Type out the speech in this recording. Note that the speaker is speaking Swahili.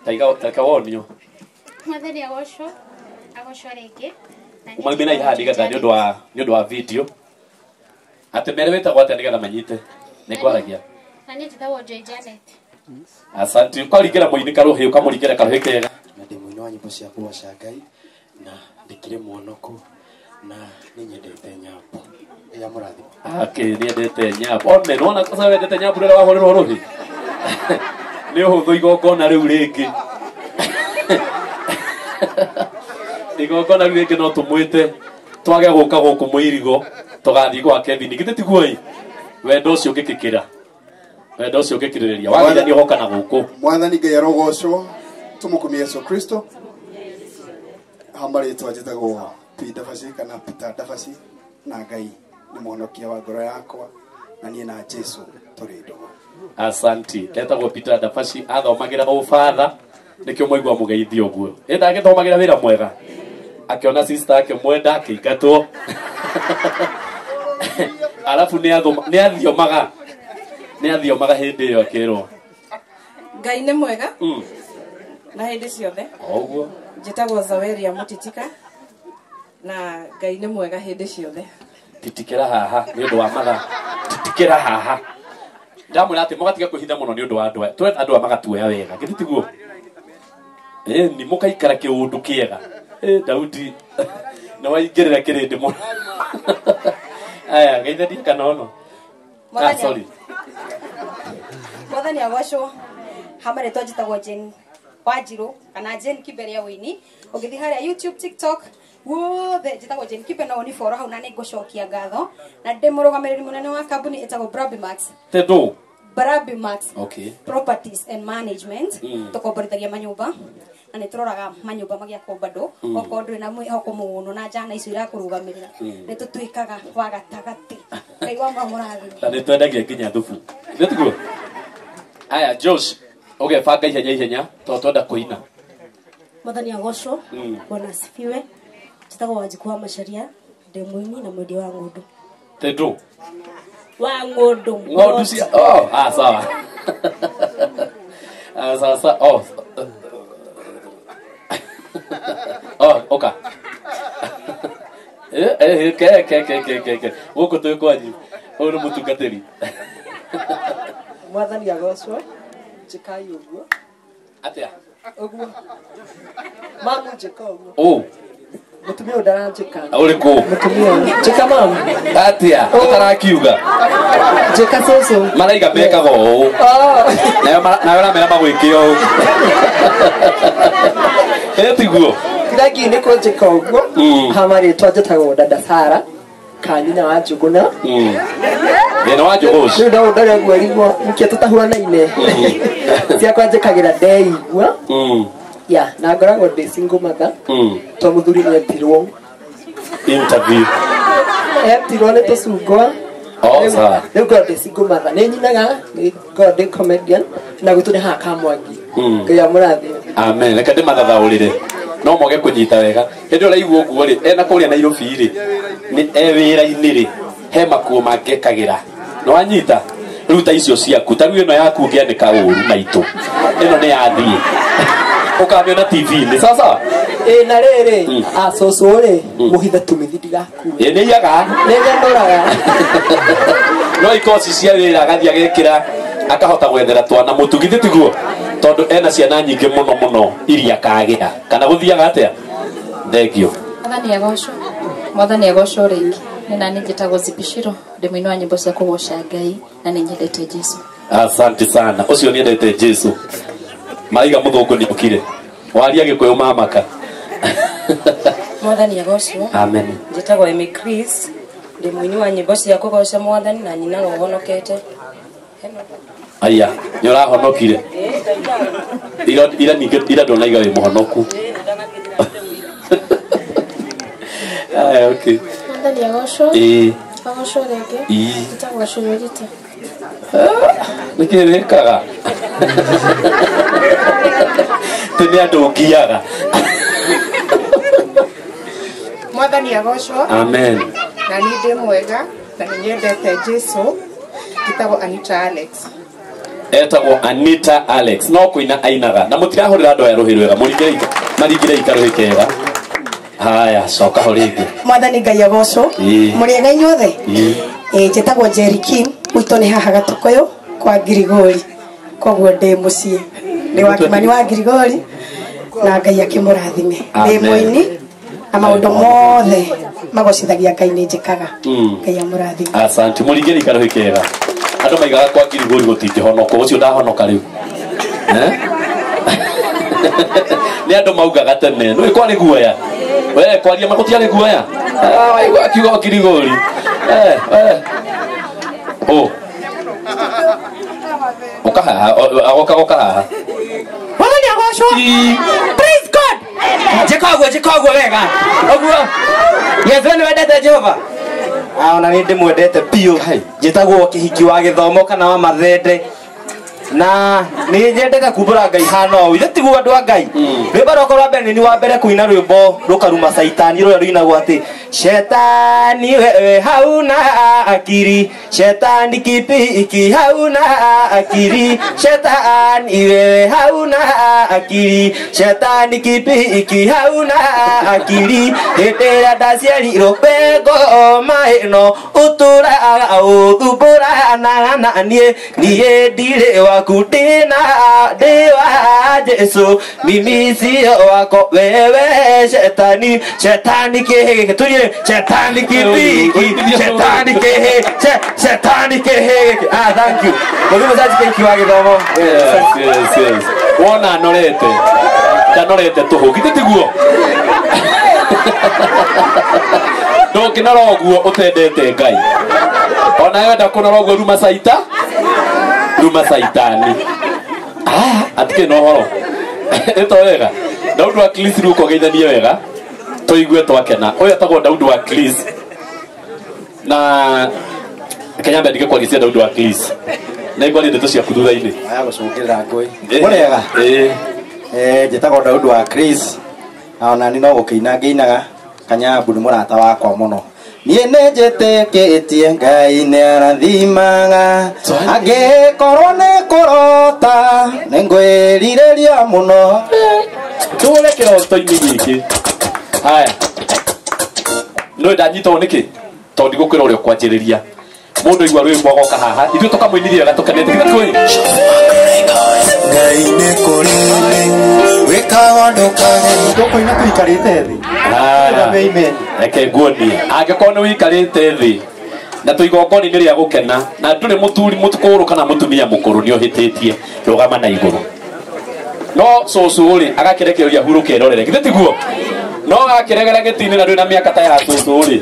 Taiga wonio. Mwathani agocwo rĩngĩ. Umaimena ihandi gatha nĩ ũndũ wa video. Ate mere wetagwo atĩa nĩgetha manyite. Nĩ kwaragia. Na niĩ njĩtagwo Joy Janet. Asante. Ũkaringĩra mũini karũhĩ ũkamũringĩra karũhĩ kega. Na ndĩ mũini wa nyĩmbo cia kũgoca Ngai na ndĩkĩrĩ mũhonoku na nĩ nyendete nyambo. Ya mũrathimo. Okay, niendete nyambo. One nona sasa wendete nyambo rĩrĩa wahũrĩrwo rũhĩ. Nĩ ũhũthũ igongona rĩu rĩngĩ. Igongona rĩu rĩngĩ no tũmwĩte twage gũka gũkũ Mũirigo tũgathiĩ gwa Kevin. Githĩ tiguo wendo ũcio ũngĩkĩkĩra. Wendo ũcio ũngĩkĩrĩrĩria. Wagithania hoka na gũkũ. Mwathani Ngai arogocwo tumukumia Yesu Kristo. Hamari twajitagwo Peter Dabaci kana Peter Dabaci na Ngai nĩ mũhonokia wa ngoro yakwa na niĩ na Jesu tũrĩ ndũgũ. Asante. Etagwo Peter Dabaci athomagira ũbatha nikio mwaigua mũgeithio ũguo. Ndagĩthomagira wĩra mwega. Akiona sister yake mwenda akĩingatwo. Alafu nĩ athiomaga hĩndĩ ĩyo akĩrwo. Ngai nĩ mwega. Na hĩndĩ ciothe. Ũguo. Njĩtagwo Zaweria Mutitika. Na Ngai nĩ mwega hĩndĩ ciothe. Titikĩra haha nĩ ũndũ wa matha. Titikĩra haha. Ndamwĩra atĩ mũgatiga kwĩhitha mũno nĩ ũndũ wa andũ aya. Twenda andũ a magatuoya wega. Githĩ tiguo? Ni mũkaikara kĩũndũ kĩega. Daudi na waingĩrĩra kĩrĩndĩ mũno. Aya geithania kanono. Sorry. Mwathani agocwo hamare twajitagwo Jane Wanjiru kana Jane Kibere ya wini. Ũgĩthiĩ harĩa YouTube, TikTok wothe njĩtagwo Jane Kibere na oni follow hau na nĩ ngũcokia ngatho. Na ndĩ mũrũgamĩrĩri mũnene wa kambuni ĩtagwo Brabimax. Tedo. Brabimax. Okay. Properties and Management. Tũkomborithagia manyũmba. Na nĩ tũroraga manyũmba magĩakwo bado. Okorwo ndũrĩ na mwĩhoko mũno na njana icio irakũrũgamĩrĩra. Nĩ tũtuĩkaga wa gatagatĩ. Ngai wa mũrathime. Na nĩ twendagia nginya thubu. Nĩ tiguo? Aya Josh, ũgebanga ihenya tondũ twenda kũina. Mwathani agocwo. Bwana asifiwe. Njĩtagwo Wanjiku wa Macharia, ndĩ mũini na mwendia wa ng'ũndũ. Tedo. Wa ng'ũndũ. Ng'ũndũ cia sawa. Sawa. Oka. Ke. Gũkũ twĩ kwanyu. Ũyũ nĩ mũtungatĩri. Mwathani agocwo. Njikai ũguo. Atĩa? Ũguo. Mamu njĩka ũguo. Mũtumia ndaranjĩka. Ũrĩkũ? Mũtumia. Njĩka mamu. Atĩa? Ũtarakiuga. Njĩka cũcũ. Maraiga mekaga ũũ. Nayo ramera magwĩke ũũ. Tiguo. Kiragi nĩ kũnjĩka ũguo. Hamari twajĩtagwo dada Sara. Kanina wa Njũgũna. Thĩna wa Njũgũ ũcio. Rĩu ndaũndarĩa guorimwo nĩkĩo tũtahuanaine. Ciakwa njĩkagĩra ndeigua. Ya, na ngoragwo ndĩ single mother. To mũthuri nĩ etirwo. Interview. Etirwo nĩ tũcungwa. Sawa. Rĩu ngoragwo ndĩ single mother. Nĩ nyinaga, ngoragwo ndĩ comedian. Na gwitũ nĩ haha Kamwangi. Ngai amũrathime. Amen. Reke ndĩmathathaũrĩre. No moge kũnyita wega. Hĩndĩ ũraigua ũguo rĩ, ena kũrĩa Nairobi rĩ, nĩ wĩra-inĩ rĩ, he makuo mangĩkagĩra. Nĩ wanyita? Rĩu ta icio ciaku, ta rĩu ĩno yaku ngĩandĩka ũru maitũ. Ĩno nĩ yathiĩ. Ũkamĩona TV-inĩ. Sawa? Na rĩrĩ, cũcũ rĩ, mũhithe tũmĩthi ndigakuue. Nĩ iyaga? Nĩ nyanũraga. No ikoci cia wĩra agathiĩ agekĩra akahota gwethera twana mũtugithĩ tiguo. Tondũ ena ciana nyingĩ mũno iria kagĩa. Kana gũthiaga atĩa? Thengio. Mwathani agocwo rĩngĩ. Nĩ nani njĩtagwo Zibishiro, ndĩ mũini wa nyĩmbo cia kũgoca Ngai na nĩ nyendete Jesu. Asante sana. Ũcio nĩ endete Jesu. Maiga mũthũngũ nĩ ũkire. Waria Gĩkũyũ mamaka. Mwathani agocwo. Amen. Njĩtagwo Emmy Chris, ndĩ mũini wa nyĩmbo cia kũgoca Mwathani na nyina ũhonokete. Aya, nĩ ũrahonokire. Ira ndonaiga wĩ mũhonoku. Aya, okay. Mwathani agocwo. Agocwo rĩngĩ. Njĩtagwo Shirorita. Nĩkĩ wĩkaga? Tene andũ ngiaga. Mwathani agocwo. Amen. Na niĩ ndĩ mwega na nĩ nyendete Jesu. Njĩtagwo Anita Alex. etagwo Anita Alex no kuina ainaga na mutirahurira andu aya ruhiru wega marigire ikaruhi kega haya coka ho ringi mwathani Ngai agocwo muri ega inyuothe njitagwo Jerry Kim gwitũ nĩ haha Gatukuyu kwa Girigori koguo ndĩ mũciĩ ndĩ wa Kimani wa Girigori na Ngai akĩmũrathime ndĩ mũini na maũndũ mothe magocithagia Ngai nĩ njĩkaga Ngai amũrathime. Asante mũringĩri ikaruhi kega andũ maigaga kwa Girigori gũtingĩhonoka ũcio ndahonoka rĩu nĩ andũ maugaga tene nĩ kwari guoya we kwaria magũtiarĩ guoya akiuga Girigori ukahaha agoka Mwathani agocwo. Praise God. Jekagwo wega. Oguo. Yesu ni wendete Jehova. Ona ni ndimwendete biũ. Njĩtagwo kĩhiki wa gĩthomo kana wa mathende. Na ni nyendete kumbura Ngai hana ũũ. Ithe tiguo andũ a Ngai. Rwĩmbo rwakwa rwa mbere ni wa mbere kũina rwĩmbo rũkaruma Saitani rũrĩa rũinagwo atĩ Shetani wewe hauna akili, Shetani kipi hauna akili, Shetani wewe hauna akili, Shetani kipi hauna akili. Hetera daciarirwo bengo maino utura uthumbura na niĩ ndirĩ waku ndĩna ndĩ wa Jesu mimi sio wako wewe Shetani. Shetani kĩhĩ tuye Shetani kipi Shetani kĩhĩ Shetani kĩhĩ. Thank you mũthima jaji kĩhiki wa gĩthomo. Yes wona norete ndanorete tuhu githĩ tiguo ndũngĩnora ũguo ũtendete Ngai ona wenda kũnora ũguo ruma Saitani atikĩ no horo eto wega Daudi wa Klis ruko geithanie wega toigue twakena ũyũ atagwo Daudi wa Klis na Kenya mbendike kwagĩcia Daudi wa Klis na igwari ndeto cia kuthutha-inĩ aya gũcũngĩrĩra ngũĩ mũrega njĩtagwo Daudi wa Klis ona ni no gũkĩina ngĩinaga Kanyambu nĩ mũrata wakwa mũno niĩ nĩ njĩtĩkĩtie Ngai nĩ arathimaga angĩkorwo nĩ kũrota nĩ ngwĩrirĩria mũno tũre kĩroto-inĩ gĩkĩ haya no ndanyitwo nĩkĩ tondũ ndigũkwĩra ũrĩa ũkwanjĩrĩria mũndũ igua rwĩmbo agoka haha ithuĩ tũkamũinithia wega tũkenete githĩ twĩ Ngai nĩ kũrĩ wĩkaga ndũkage tũkũina tũikarĩte thĩ amen reke nguonie angĩkorwo nĩ wĩikarĩte thĩ na tũigongoni-inĩ rĩa gũkena na ndũrĩ mũthuri mũkũrũ kana mũtumia mũkũrũ nĩ ũhĩtĩtie rũgama na igũrũ no cũcũ-rĩ agakĩrekereria hurũke erorere githĩ tiguo no gakĩregere gĩtĩ-inĩ na ndwĩ na mĩaka ta ya cũcũ-rĩ